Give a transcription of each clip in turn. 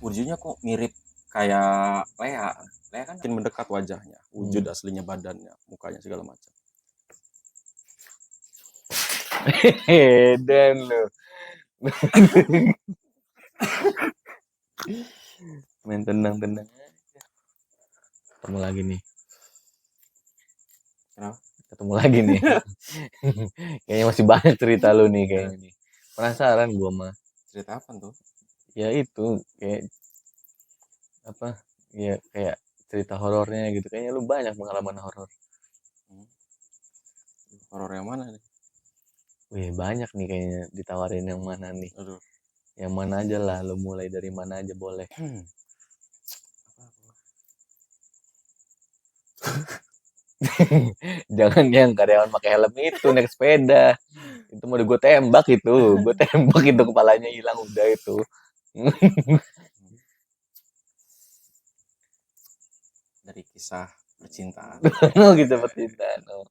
wujudnya kok mirip kayak Lea. Lea kan makin mendekat wajahnya, wujud aslinya, badannya, mukanya segala macam. Dan lo main tenang-tenang aja. Ketemu lagi nih. Kenapa? Ketemu lagi nih. Kayaknya masih banyak cerita lu nih kayaknya nih. Penasaran gua mah. Cerita apa tuh? Ya itu kayak apa? Ya kayak cerita horornya gitu. Kayaknya lu banyak pengalaman horor. Horor yang mana nih? Wih, banyak nih kayaknya ditawarin yang mana nih. Aduh. Yang mana aja lah, lu mulai dari mana aja boleh. Jangan yang karyawan pakai helm itu naik sepeda. Itu mau gue tembak itu. Gue tembak itu kepalanya hilang udah itu. Dari kisah percintaan. Oh gitu percintaan. Oh.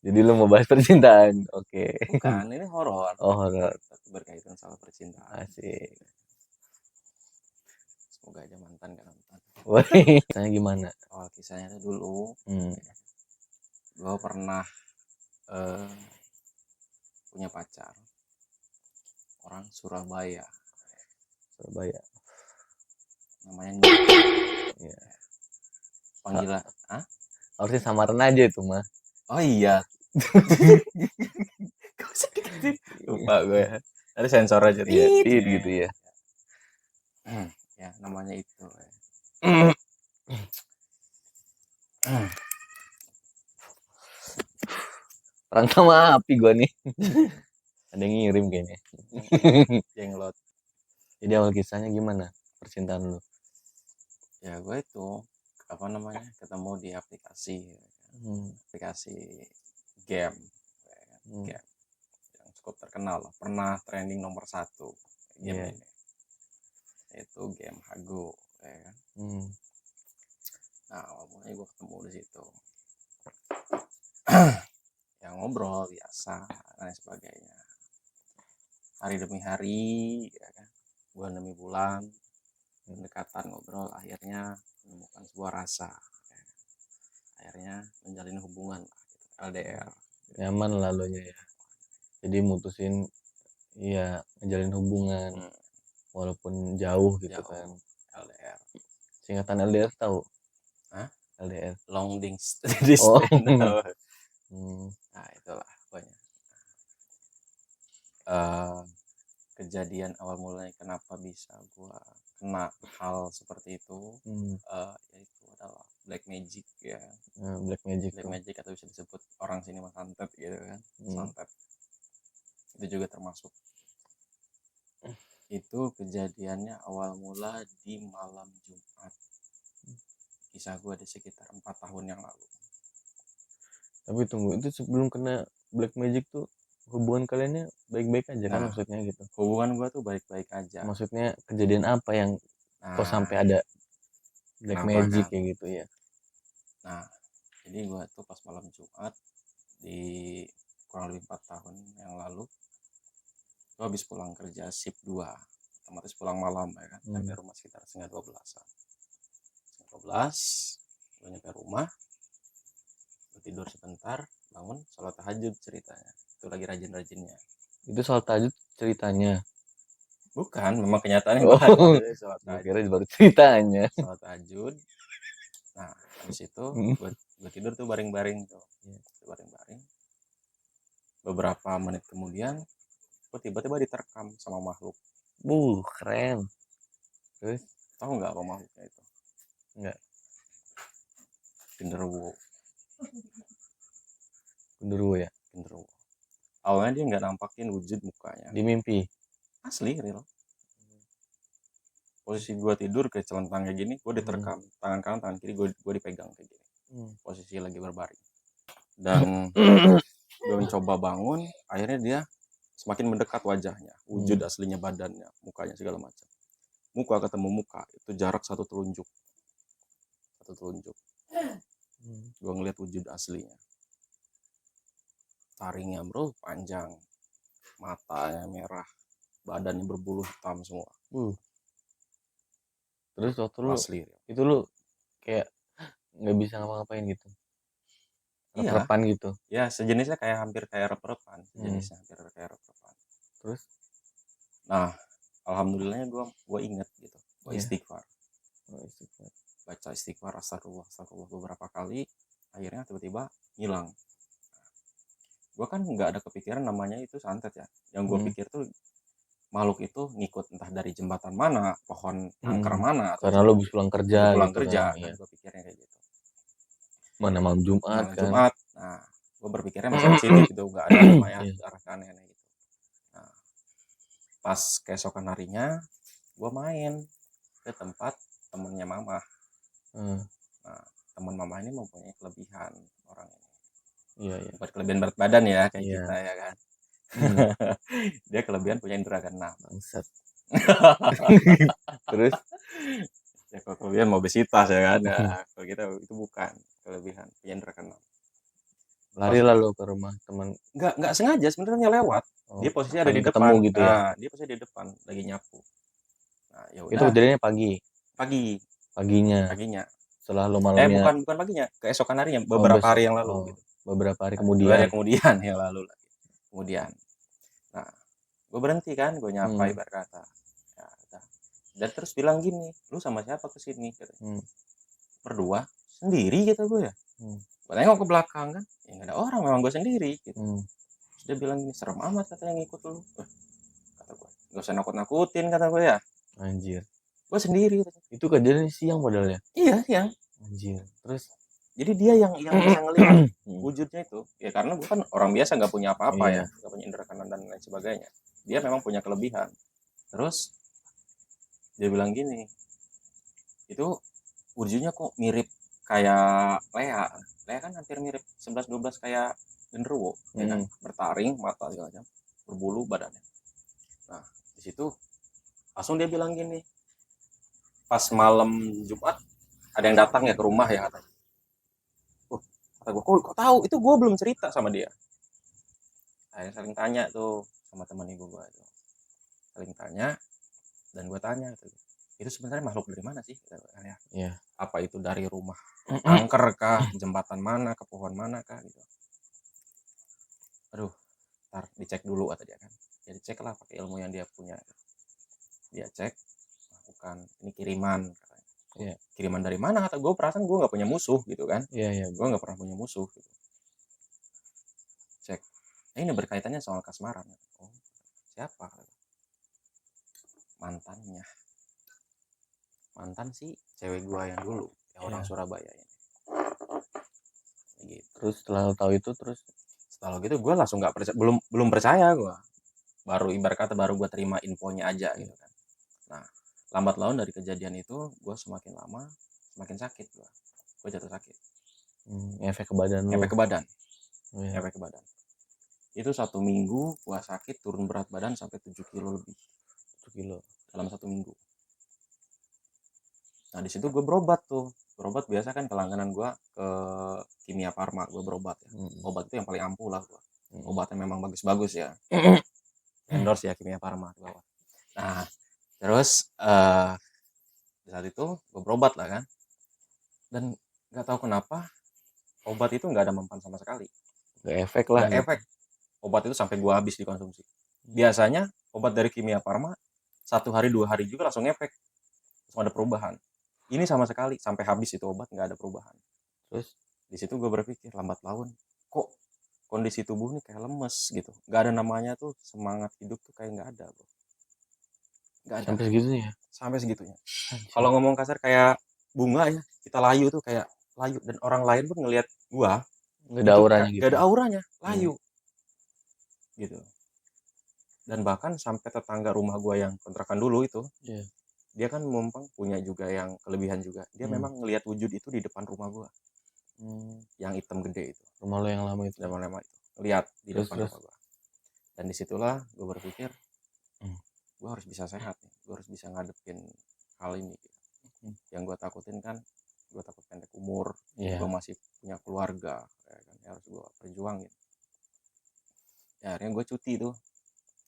Jadi lu mau bahas percintaan. Oke. Bukan, ini horor. Oh horor. Tapi berkaitan sama percintaan. Asik. Semoga aja mantan gak nonton. Wah, tanya gimana? Awal kisahnya tuh dulu, gue pernah punya pacar orang Surabaya. Namanya Nia. Iya. Panggilan, harusnya samaran aja itu mah. Oh iya. Gak usah dikasih. Lupa gue ya. Ada sensor aja. Gitu ya. Ya namanya itu. Perang sama api gue nih. Ada yang ngirim kayaknya. Jenglot. Jadi awal kisahnya gimana percintaan lu? Ya gue itu apa namanya ketemu di aplikasi game game yang cukup terkenal, pernah trending nomor 1 game ini, yaitu game Hago ya kan. Nah awalnya gue ketemu di situ. Ya ngobrol biasa dan sebagainya, hari demi hari ya kan, bulan demi bulan, pendekatan, ngobrol, akhirnya menemukan sebuah rasa ya. Akhirnya menjalin hubungan LDR. Nyaman lalunya ya, jadi mutusin ya menjalin hubungan walaupun jauh gitu kan. LDR, singkatan LDR tahu? LDR long distance. Nah itulah pokoknya. Kejadian awal mulanya kenapa bisa gua kena hal seperti itu, yaitu adalah black magic ya. Black magic atau bisa disebut orang sini mah santet gitu kan. Santet itu juga termasuk. Itu kejadiannya awal mula di malam Jumat. Kisah gua di sekitar 4 tahun yang lalu. Tapi tunggu, itu sebelum kena black magic tuh hubungan kaliannya baik-baik aja kan maksudnya gitu? Hubungan gua tuh baik-baik aja. Maksudnya kejadian apa yang kok sampai ada black magic kayak gitu ya? Nah jadi gua tuh pas malam Jumat di kurang lebih 4 tahun yang lalu, gua habis pulang kerja shift 2, otomatis pulang malam ya kan, sampai rumah sekitar 11:30-an. 12 gue nyampe rumah, gue tidur sebentar, bangun sholat tahajud ceritanya. Itu lagi rajin-rajinnya. Itu sholat tahajud ceritanya? Bukan, memang kenyataannya gue sholat tahajud. Kira baru ceritanya. Sholat tahajud. Nah habis itu gue tidur tuh baring-baring tuh, baring-baring. Beberapa menit kemudian gue tiba-tiba diterkam sama makhluk. Keren. Terus tahu nggak apa makhluknya itu? Enggak. Genderuwo. Genderuwo ya? Genderuwo. Awalnya dia nggak nampakin wujud mukanya. Di mimpi? Asli, real. Posisi gue tidur kayak celentang kayak gini, gue diterkam. Tangan kanan, tangan kiri gue dipegang kayak gini. Posisi lagi berbaring. Dan gue mencoba bangun, akhirnya dia semakin mendekat wajahnya, wujud aslinya, badannya, mukanya segala macam. Muka ketemu muka, itu jarak 1 telunjuk. 1 telunjuk. Gue ngeliat wujud aslinya. Taringnya bro panjang, matanya merah, badannya berbulu hitam semua. Terus waktu lu asli. itu lu kayak nggak bisa ngapa-ngapain gitu, Iya, rep-repan gitu. ya sejenisnya kayak hampir kayak rep-repan, Hmm. sejenisnya hampir kayak rep-repan. Terus Nah, alhamdulillahnya gue inget gitu, gue ya, istighfar, istighfar. baca istighfar, astagfirullah, astagfirullah beberapa kali, akhirnya tiba-tiba hilang. Gue kan nggak ada kepikiran namanya itu santet ya. Yang gue pikir tuh makhluk itu ngikut entah dari jembatan mana, pohon angker mana, atau Karena lu habis pulang kerja udah pulang gitu kerja kan, iya. gue pikirnya kayak gitu. Mana malam Jumat Malam kan. Jumat, nah gue berpikirnya masih positif gitu, nggak ada namanya Iya. ke arah ke aneh-aneh gitu. Nah, pas keesokan harinya gue main ke tempat temennya mama. Nah, teman mama ini mempunyai kelebihan orang ini. Iya, iya. Bukan kelebihan berat badan ya kayak Iya. kita ya kan. Dia kelebihan punya indera keenam. Bangsat. Terus Ya kalau kelebihan obesitas ya kan. Nah, kalau kita itu bukan kelebihan punya indera keenam. lari lalu ke rumah teman. Nggak sengaja sebenarnya lewat. Dia posisinya ada di pengen depan. ketemu gitu ya. Nah, dia posisinya di depan lagi nyapu. Nah, ya Itu udah kejadiannya pagi. paginya. Setelah lu malamnya. Bukan paginya, keesokan harinya, beberapa hari yang lalu gitu. Beberapa hari Hari kemudian. kemudian yang lalu lagi. Kemudian. Nah, gue berhenti kan, gue nyapa ibarat kata. Ya, dan terus bilang gini, lu sama siapa kesini? Berdua, sendiri gitu gue ya. Gue tengok ke belakang kan, ya nggak ada orang, memang gue sendiri. Gitu. Terus dia bilang gini, serem amat katanya ngikut lu. Kata gue, gak usah nakut-nakutin kata gue ya. Anjir. Gue sendiri. Itu kejadian siang padahal ya? Iya, siang. Anjir. Terus? Jadi dia yang bisa ngelihat wujudnya itu. Ya karena gue kan orang biasa nggak punya apa-apa ya, nggak punya indera keenam dan lain sebagainya. Dia memang punya kelebihan. Terus dia bilang gini, itu wujudnya kok mirip kayak Lea. Lea kan hampir mirip 11-12 kayak genderuwo, ya kan? Bertaring, mata segala macam, berbulu badannya. Nah, di situ langsung dia bilang gini, pas malam Jumat ada yang datang ya ke rumah ya katanya. Kata gue, kok tahu? Itu gue belum cerita sama dia. Saya saling tanya tuh sama teman ibu gue itu, saling tanya, dan gue tanya itu sebenarnya makhluk dari mana sih? Ya. Apa itu dari rumah angker kah, jembatan mana, ke pohon mana kah gitu. Aduh, ntar dicek dulu kata dia kan. Ya dicek lah pakai ilmu yang dia punya. Dia cek, bukan ini kiriman katanya. Kiriman dari mana kata gue, perasaan gue nggak punya musuh gitu kan. Gue nggak pernah punya musuh gitu. Cek, ini berkaitannya soal kasmaran. Oh, siapa? Mantan sih cewek gue yang dulu, yang orang Surabaya ini. Gitu. Terus setelah lo tahu itu, setelah gitu gue langsung nggak percaya, belum percaya gue. Baru ibarat kata baru gue terima infonya aja gitu kan. Nah, lambat laun dari kejadian itu gue semakin lama semakin sakit gue jatuh sakit. Efek ke badan lu. Efek ke badan. Itu 1 minggu gue sakit, turun berat badan sampai 7 kilo lebih. 7 kilo dalam 1 minggu. Nah di situ gue berobat biasa kan, kelangganan gue ke Kimia Farma, gue berobat ya. Obat itu yang paling ampuh lah gue. Obatnya memang bagus-bagus ya. Endorse ya Kimia Farma di bawah. Nah terus di saat itu gue berobat lah kan, dan nggak tahu kenapa obat itu nggak ada mempan sama sekali. Nggak efek lah. Nggak efek. Obat itu sampai gue habis dikonsumsi. Biasanya obat dari Kimia Farma 1 hari 2 hari juga langsung efek, langsung ada perubahan. Ini sama sekali sampai habis itu obat nggak ada perubahan. Terus di situ gue berpikir, lambat laun kok kondisi tubuh nih kayak lemes gitu, nggak ada namanya tuh semangat hidup tuh kayak nggak ada bro. Nggak ada. Sampai segitunya. Kalau ngomong kasar kayak bunga ya, kita layu tuh kayak layu, dan orang lain pun ngelihat gua nggak ada auranya gitu. Nggak ada auranya, layu gitu. Dan bahkan sampai tetangga rumah gua yang kontrakan dulu itu, dia kan mumpang punya juga yang kelebihan juga. Dia memang ngelihat wujud itu di depan rumah gua. Yang hitam gede itu. Rumah lo yang lama itu. Lihat di depan rumah gua. Dan disitulah gua berpikir, gua harus bisa sehat nih. Gua harus bisa ngadepin hal ini. Yang gua takutin kan, gua takut pendek umur. Gua masih punya keluarga, ya kan, harus gua perjuangin. Ya akhirnya gua cuti tuh.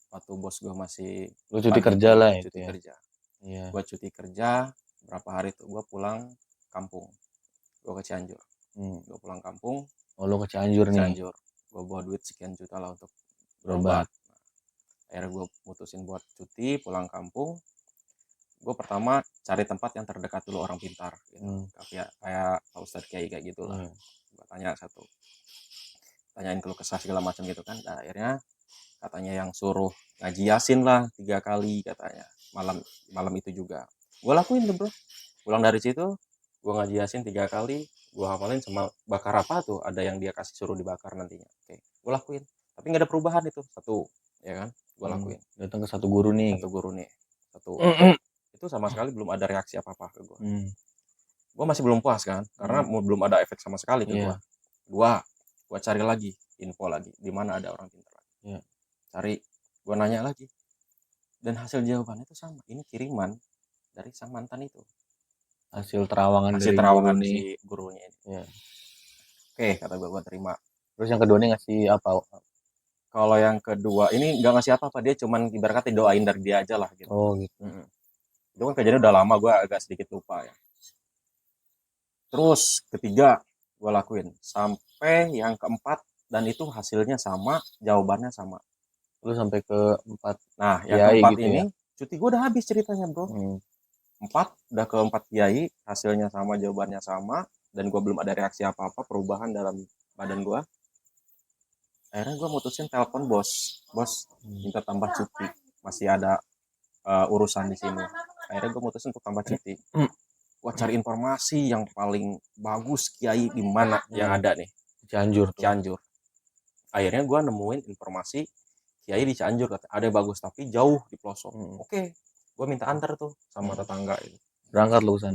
Waktu bos gue masih lu cuti kerja lah itu cuti ya. kerja. Gue cuti kerja berapa hari tuh gue pulang kampung, gue ke Cianjur. Gue pulang kampung Oh, lu ke Cianjur nih Cianjur, gue bawa duit sekian juta lah untuk berobat. berobat. Akhirnya gue mutusin buat cuti pulang kampung. Gue pertama cari tempat yang terdekat dulu orang pintar gitu. Kayak Pak Ustadz Kiai kayak gitulah. Gue tanya satu, tanyain keluh kesah segala macam gitu kan. Nah, akhirnya katanya yang suruh ngaji Yasin lah 3 kali katanya, malam itu juga gue lakuin tuh bro. Pulang dari situ gue ngaji Yasin 3 kali, gue hafalin sama bakar apa tuh, ada yang dia kasih suruh dibakar nantinya. Oke, gue lakuin, tapi nggak ada perubahan itu satu, ya kan, gue lakuin. Datang ke satu guru nih Satu itu sama sekali belum ada reaksi apa-apa ke gue. Gue masih belum puas kan, karena belum ada efek sama sekali ke gue. Gue cari lagi info lagi di mana ada orang pintar lagi. Cari, gue nanya lagi, dan hasil jawabannya itu sama, ini kiriman dari sang mantan itu, hasil terawangan hasil dari terawangan guru nih. si gurunya ini. Oke, kata gue terima. Terus yang kedua nih ngasih apa? Kalau yang kedua ini nggak ngasih apa-apa, dia cuman ibaratnya doain dari dia aja lah gitu. Oh gitu. Itu kan kejadian udah lama, gue agak sedikit lupa ya. Terus ketiga gue lakuin sampai yang keempat, dan itu hasilnya sama, jawabannya sama. Lu sampai ke-4. Nah, yang keempat gitu ini ya? cuti gue udah habis ceritanya bro. 4 udah ke 4 kiai, hasilnya sama, jawabannya sama, dan gue belum ada reaksi apa-apa, perubahan dalam badan gue. Akhirnya gue mutusin telepon bos, minta tambah cuti, masih ada urusan di sini. Akhirnya gue mutusin untuk tambah cuti. Gue cari informasi yang paling bagus kiai di mana yang ada nih. Cianjur. Akhirnya gue nemuin informasi kiai di Cianjur, ada yang bagus tapi jauh di pelosok. Oke, gue minta antar tuh sama tetangga itu. Berangkat lu ke sana.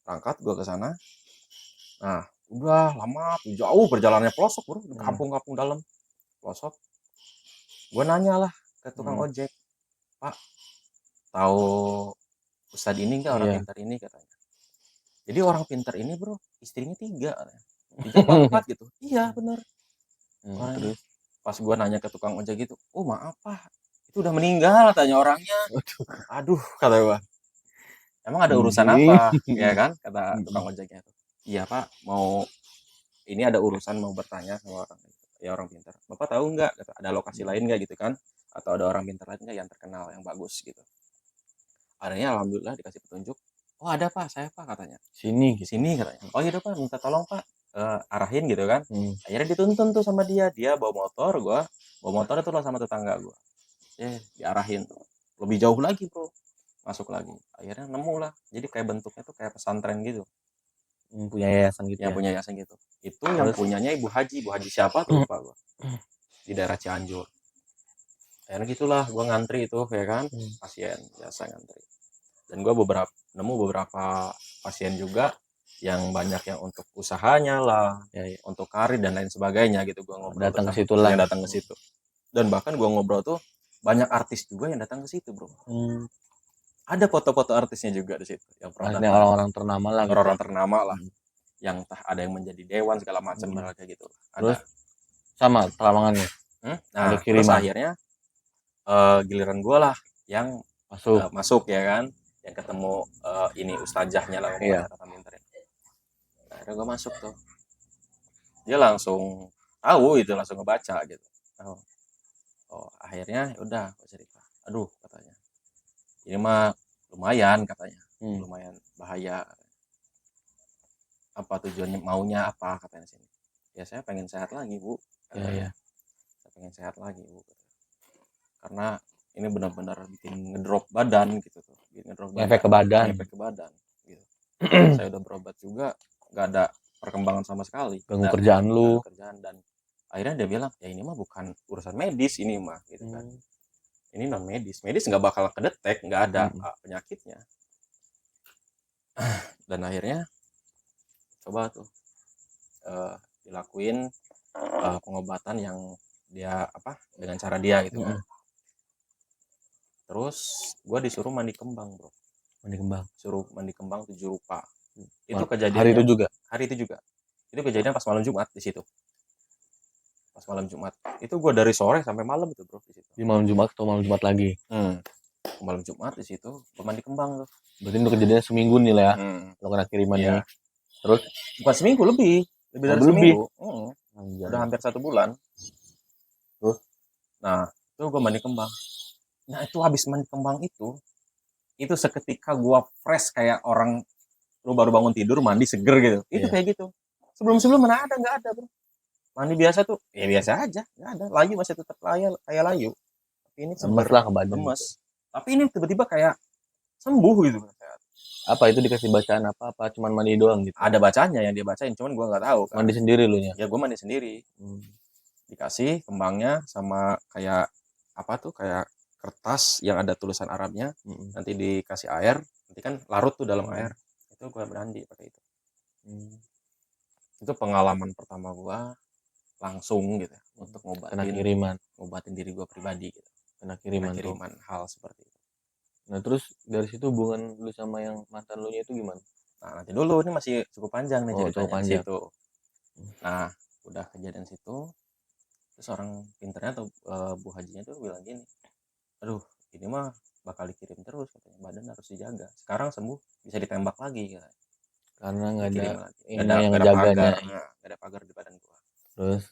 Berangkat gue ke sana. Nah, udah lama tuh, jauh perjalanannya, pelosok bro, di kampung-kampung dalam pelosok. Gue nanya lah ke tukang ojek, Pak, tahu Ustadz ini enggak, orang pintar ini, katanya. Jadi orang pintar ini bro, istrinya 3 dijawab 4 gitu. Iya bener. Terus pas gue nanya ke tukang ojek gitu, oh maaf Pak, itu udah meninggal katanya orangnya. Aduh, kata gue, emang ada urusan apa ya kan, kata tukang ojeknya tuh. Iya Pak, mau ini ada urusan, mau bertanya sama orang, ya orang pintar. Bapak tahu nggak, ada lokasi lain nggak gitu kan, atau ada orang pintar lain nggak yang terkenal, yang bagus gitu. Akhirnya alhamdulillah dikasih petunjuk. Oh ada Pak, saya Pak, katanya. Sini katanya. Oh iya Pak, minta tolong Pak, arahin gitu kan. Akhirnya dituntun tuh sama dia bawa motor, gue bawa motor itu lah sama tetangga gue. Diarahin tuh lebih jauh lagi bro, masuk lagi. Akhirnya nemu lah, jadi kayak bentuknya tuh kayak pesantren gitu. Punya yayasan gitu ya, punya yayasan gitu. Itu yang punyanya Ibu Haji siapa tuh lupa gue, di daerah Cianjur. Akhirnya gitulah gue ngantri itu ya kan, pasien biasa ngantri. Dan gue nemu beberapa pasien juga yang banyak yang untuk usahanya lah, untuk karir dan lain sebagainya gitu. Gue ngobrol datang ke situ yang lah. datang ke situ. Dan bahkan gue ngobrol tuh banyak artis juga yang datang ke situ bro. Ada foto-foto artisnya juga di situ yang pernah datang. Orang-orang ternama lah. Orang-orang ternama lah. Yang entah ada yang menjadi dewan segala macam kayak gitu. Ada. Terus sama terawangannya. Nah, terus akhirnya giliran gue lah yang masuk ya kan, yang ketemu ini ustazahnya lah, kata pintar. Akhirnya gue masuk tuh, dia langsung tahu itu, langsung ngebaca gitu. Oh akhirnya udah gue cerita, aduh katanya, ini mah lumayan katanya, lumayan bahaya. Apa tujuannya, maunya apa, katanya sini. Ya saya pengen sehat lagi Bu. Saya pengen sehat lagi Bu, karena ini benar-benar bikin ngedrop badan gitu tuh, efek ke badan gitu. Saya udah berobat juga nggak ada perkembangan sama sekali, ganggu kerjaan lu. Dan akhirnya dia bilang, ya ini mah bukan urusan medis ini mah gitu kan, ini non medis nggak bakal kedetek, nggak ada penyakitnya. Dan akhirnya coba tuh dilakuin pengobatan yang dia dengan cara dia gitu kan. Terus gue disuruh mandi kembang bro. Suruh mandi kembang 7 rupa. Itu kejadiannya hari itu juga. Itu kejadian pas malam Jumat di situ. Pas malam Jumat. Itu gue dari sore sampai malam itu bro di situ. Di malam Jumat atau malam Jumat lagi? malam Jumat di situ gue mandi kembang tuh. Berarti itu kejadiannya seminggu nih lah ya. Lo kena kiriman Iya. nih. Terus Bukan seminggu, lebih dari lebih. seminggu. Anjay. Udah hampir 1 bulan. Terus? Nah itu gue mandi kembang. Nah itu habis mandi kembang itu seketika gue fresh kayak orang lu baru bangun tidur mandi seger gitu. Itu Iya. kayak gitu. Sebelum mana ada, nggak ada bro. Mandi biasa tuh ya biasa aja, nggak ada. Layu masih tetap kayak layu. Tapi ini Lemes seger, lah ke badan lemes. gitu. Tapi ini tiba-tiba kayak sembuh gitu. Apa itu dikasih bacaan apa cuman mandi doang gitu? Ada bacanya yang dia bacain, cuman gue nggak tahu kan. Mandi sendiri lu nya? Ya gue mandi sendiri. Dikasih kembangnya sama kayak apa tuh, kayak kertas yang ada tulisan Arabnya. Nanti dikasih air, nanti kan larut tuh dalam air. Itu gue mandi pakai itu. Itu pengalaman pertama gue langsung gitu untuk Kena kiriman. ngobatin diri gue pribadi gitu. Kena kiriman hal seperti itu. Nah terus dari situ hubungan lu sama yang mantan lu nya itu gimana? Nah nanti dulu, ini masih cukup panjang nih ceritanya. Cukup panjang. Situ. Nah udah kejadian situ, terus orang pinternya tuh Bu Hajinya tuh bilang gini, aduh ini mah bakal dikirim terus katanya, badan harus dijaga, sekarang sembuh bisa ditembak lagi katanya. Karena nggak ada yang ngejaganya, nggak ada pagar di badan gua. Terus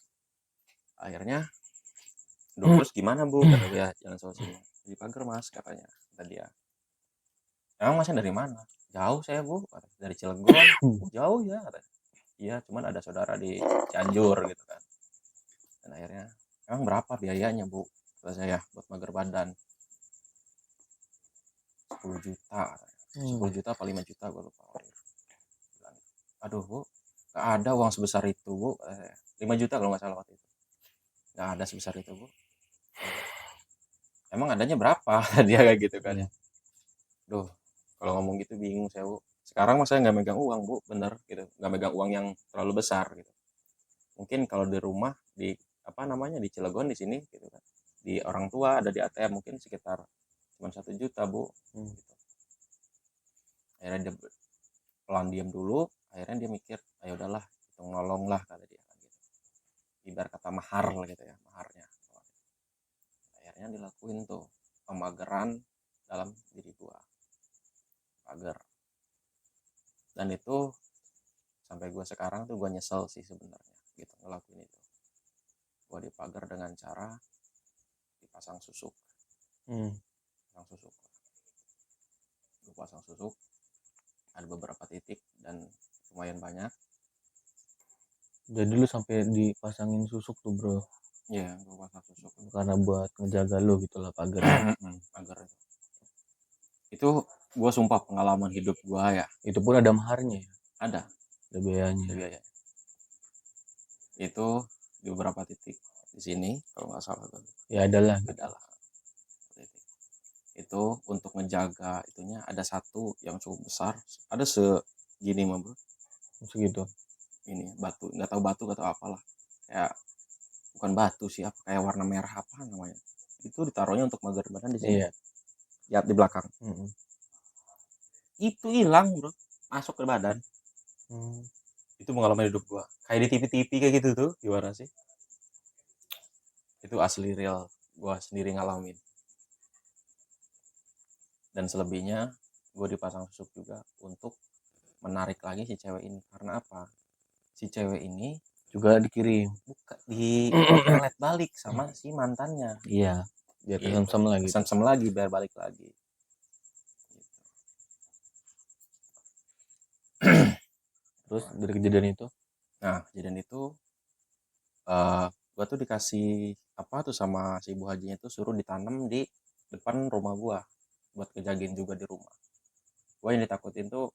akhirnya terus gimana Bu, kata dia, jalan solusinya di pagar Mas katanya. Kata dia, emang Masnya dari mana? Jauh saya Bu, dari Cilegon. Jauh ya katanya. Iya cuman ada saudara di Cianjur gitu kan. Dan akhirnya, emang berapa biayanya Bu, kata saya, buat mager badan? 10 juta 10 juta apa 5 juta gue lupa. Aduh Bu, gak ada uang sebesar itu Bu. 5 juta kalau nggak salah waktu itu. Gak ada sebesar itu Bu. Emang adanya berapa? Dia kayak gitu kan. Duh, kalau ngomong gitu bingung saya Bu. Sekarang mas saya nggak megang uang Bu, bener gitu. Nggak megang uang yang terlalu besar gitu. Mungkin kalau di rumah di di Cilegon di sini gitu kan. Di orang tua ada di ATM mungkin sekitar cuma 1 juta Bu. Gitu. Akhirnya dia pelan diam dulu, akhirnya dia mikir, ayo udahlah, nolong lah kata dia gitu. Ibarat kata mahar lah gitu ya, maharnya. Akhirnya dilakuin tuh pemageran dalam diri gua, pagar. Dan itu sampai gua sekarang tuh gua nyesel sih sebenarnya gitu ngelakuin itu. Gua dipagar dengan cara dipasang susuk. Pasang susuk. Gua pasang susuk, ada beberapa titik dan lumayan banyak. Jadi lu sampai dipasangin susuk tuh bro? Iya, gua pasang susuk. Karena buat ngejaga lu gitu lah pagar. Pagar itu gua sumpah pengalaman hidup gua ya. Itu pun ada maharnya ya? Ada biayanya. Itu di beberapa titik di sini kalau nggak salah tuh. Ya adalah. Itu untuk menjaga itunya ada satu yang cukup besar, ada segini mah bro. Segitu. Ini batu, nggak tahu batu atau apalah, kayak bukan batu sih, apa kayak warna merah apa namanya. Itu ditaruhnya untuk magar badan di sini. Iya. Di belakang. Itu hilang bro, masuk ke badan. Itu pengalaman hidup gua. Kayak di TV-TV kayak gitu tuh, gimana sih? Itu asli real, gua sendiri ngalamin. Dan selebihnya gue dipasang susuk juga untuk menarik lagi si cewek ini. Karena apa? Si cewek ini juga dikirim, di pelet balik sama si mantannya. Iya, biar kesem-sem lagi. Kesem-sem lagi biar balik lagi. Terus dari kejadian itu? Nah, kejadian itu gue tuh dikasih apa tuh sama si ibu hajinya tuh, suruh ditanam di depan rumah gue buat ngejagain juga di rumah. Gue yang ditakutin tuh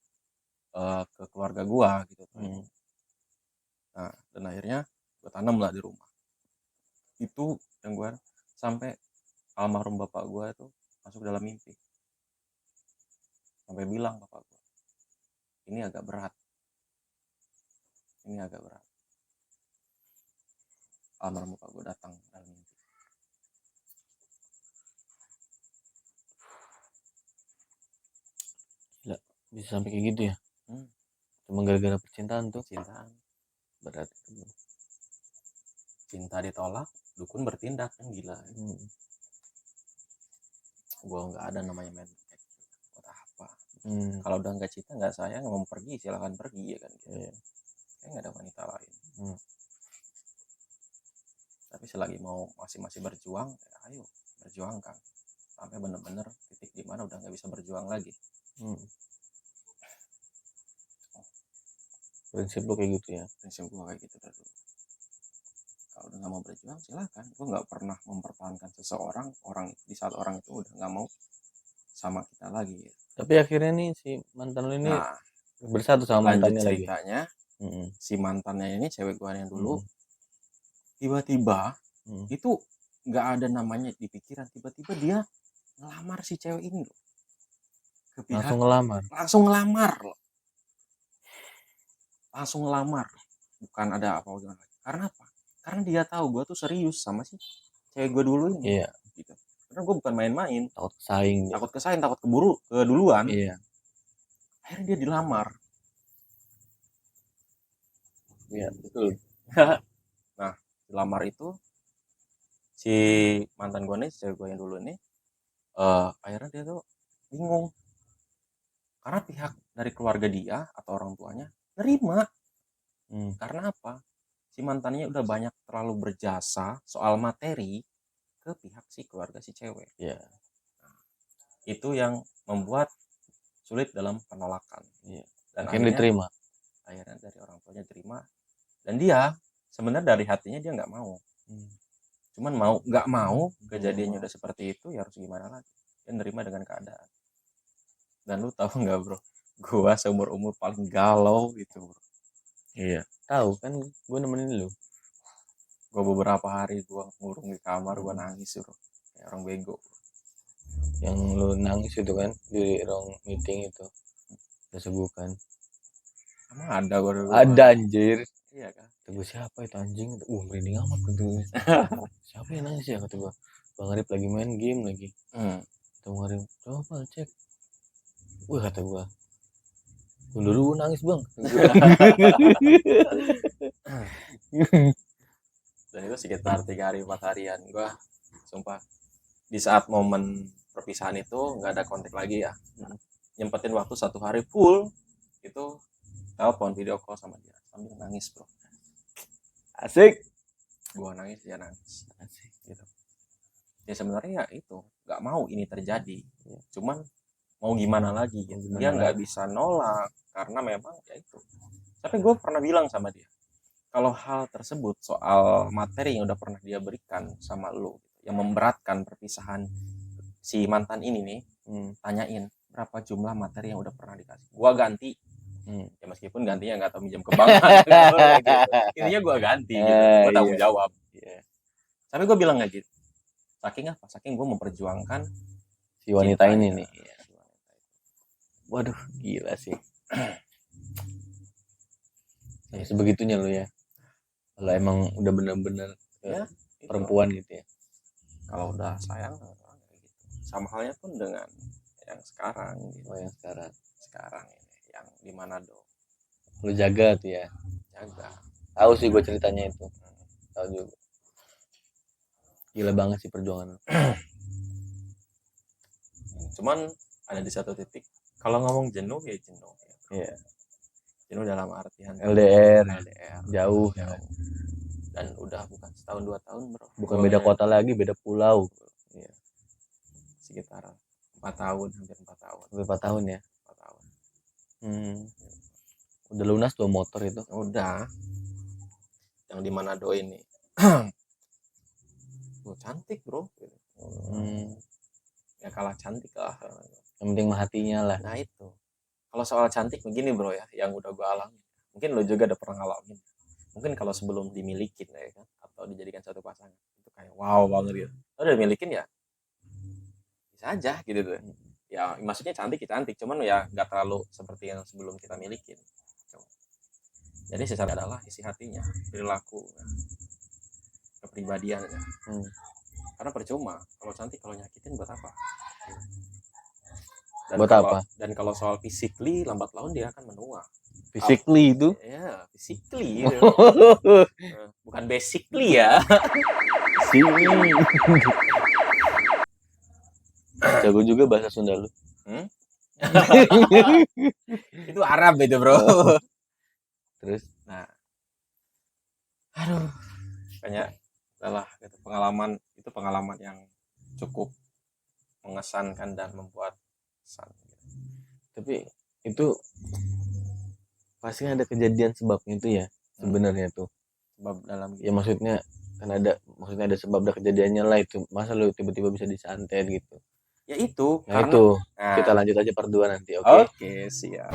ke keluarga gue gitu. Nah, dan akhirnya gue tanam lah di rumah. Itu yang gue sampai almarhum bapak gue itu masuk dalam mimpi. Sampai bilang bapak gue, ini agak berat. Ini agak berat. Almarhum bapak gue datang dalam mimpi. Gila, bisa sampai kayak gitu ya? Cuma gara-gara percintaan tuh? Percintaan. Berat. Cinta ditolak, dukun bertindak, kan gila. Gue nggak ada namanya main kayak gitu. Buat apa? Hmm. Kalau udah nggak cinta nggak sayang mau pergi silakan pergi ya kan. Iya. Kayak nggak ada wanita lain. Hmm. Tapi selagi masih berjuang, ya ayo berjuangkan sampai benar-benar titik di mana udah nggak bisa berjuang lagi. Prinsip lo kayak gitu ya? Prinsip gue kayak gitu dulu. Kalau udah nggak mau berjuang silakan. Gue nggak pernah mempertahankan seseorang di saat orang itu udah nggak mau sama kita lagi. Tapi akhirnya nih si mantan lo ini bersatu sama lanjut mantannya ceritanya lagi. Si mantannya ini cewek gue yang dulu tiba-tiba itu nggak ada namanya di pikiran, tiba-tiba dia ngelamar si cewek ini loh. Langsung ngelamar bukan ada apa gimana. Karena apa? Karena dia tahu gue tuh serius sama si cewek gue dulu ini. Iya. Gitu. Karena gue bukan main-main. Takut kesaing. Takut keburu keduluan. Iya. Akhirnya dia dilamar. Iya betul. Nah dilamar itu si mantan gue nih, cewek gue yang dulu ini, akhirnya dia tuh bingung karena pihak dari keluarga dia atau orang tuanya nerima. Karena apa? Si mantannya udah banyak terlalu berjasa soal materi ke pihak si keluarga si cewek. Iya. Nah, itu yang membuat sulit dalam penolakan. Iya. Dan akhirnya diterima. Akhirnya dari orang tuanya terima. Dan dia sebenarnya dari hatinya dia nggak mau. Cuman nggak mau kejadiannya udah seperti itu, ya harus gimana lagi? Dia nerima dengan keadaan. Dan lu tahu nggak bro, gua seumur umur paling galau gitu bro. Iya. Tahu kan, gue nemenin lu. Gua beberapa hari gua ngurung di kamar, gua nangis bro, kayak orang bego. Yang lu nangis itu kan di ruang meeting itu, kesegukan. Emang ada gua dulu. Ada anjir. Iya kan? Kata gue siapa itu anjing? Merinding amat gitu. Siapa yang nangis ya kata gue? Bang Arif lagi main game lagi. Kata Bang Arif, coba cek. Wah kata gue, dulu nangis bang. Dan itu sekitar 3 hari 4 harian gue sumpah di saat momen perpisahan itu nggak ada kontak lagi ya, nyempetin waktu 1 hari full itu telepon video call sama dia sambil nangis bro. Asik. Gue nangis dia nangis. Asik gitu. Ya sebenarnya ya itu nggak mau ini terjadi, cuman mau gimana lagi gitu. Dia nggak bisa nolak karena memang ya itu. Tapi gue pernah bilang sama dia, kalau hal tersebut soal materi yang udah pernah dia berikan sama lo yang memberatkan perpisahan si mantan ini nih, tanyain berapa jumlah materi yang udah pernah dikasih, gua ganti. Ya meskipun gantinya nggak tahu minjem ke bank gitu. Intinya gua ganti gitu, gua tanggung jawab. Tapi gua bilang nggak gitu, saking apa, saking gua memperjuangkan si wanita ini nih. Waduh gila sih. Sebegitunya lo ya, kalau emang udah bener-bener ya, perempuan gitu ya. Kalau udah sayang gitu. Sama halnya pun dengan yang sekarang gitu. Yang sekarang ini yang di Manado. Lu jaga tuh ya. Jaga. Tahu sih gue ceritanya itu. Tahu juga. Gila banget sih perjuangan. Cuman ada di satu titik kalau ngomong jenuh ya jenuh. Iya. Jenuh dalam artian LDR. Jauh. Dan udah bukan setahun 2 tahun bro. Bukan beda kota lagi, beda pulau. Iya. Sekitar 4 tahun, hampir 4 tahun. Hampir 4 tahun ya? 4 tahun. Udah lunas 2 motor itu? Udah. Yang di Manado ini. Cantik bro. Ya kalah cantik lah. Yang penting mah hatinya lah. Nah itu. Kalau soal cantik begini bro ya, yang udah gue alami. Mungkin lo juga udah pernah ngalamin. Mungkin kalau sebelum dimilikin ya kan, atau dijadikan satu pasangan, itu kayak wow banget gitu. Kalau udah dimilikin ya bisa aja gitu tuh. Ya maksudnya cantik cuman ya nggak terlalu seperti yang sebelum kita milikin. Jadi secara adalah isi hatinya, perilaku, kepribadiannya. Karena percuma kalau cantik, kalau nyakitin buat apa? Dan kalau soal physically lambat laun dia akan menua. Physically itu? Ya, physically. Bukan basically ya. Jago juga bahasa Sunda lu. Itu Arab itu, bro. Terus? Nah, aduh, kayaknya adalah gitu, pengalaman yang cukup mengesankan dan membuat kesan. Tapi itu pasti ada kejadian sebabnya itu ya sebenarnya tuh. Sebab dalam ya maksudnya kan ada sebab ada kejadiannya lah itu. Masa lu tiba-tiba bisa disantet gitu? Ya itu Nah karena itu kita lanjut aja part 2 nanti, oke? Oke, siap.